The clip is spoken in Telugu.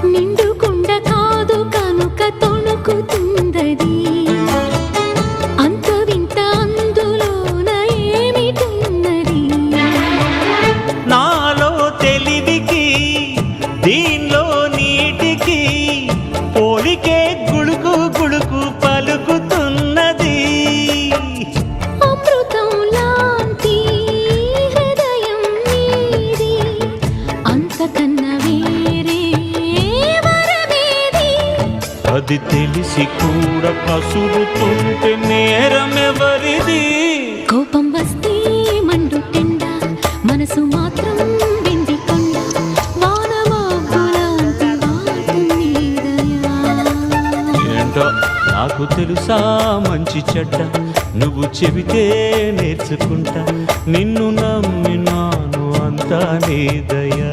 నిండుకుండ కాదు కనుక తొణుకుతుందది అంత వింత అందులోన ఏమిటున్నది నాలో తెలివికి దీనిలో నీటికి పోలికే గుళుకు గుళుకు పలుకుతున్నది అమృతం లాంటి హృదయం నీది అంతకన్నా వేరే వరమేది అది తెలిసి కూడా కసురుతుంటే నేరమెవరిది కోపం వస్తే మండుటెండ మనసు మాత్రం వెండి కొండ వానమబ్బులాంటి వాటమి దయా ఏంటో నాకు తెలుసా మంచి చెడ్డ నువ్వు చెబితే నేర్చుకుంటా నిన్ను నమ్మినాను అంతా నీ దయా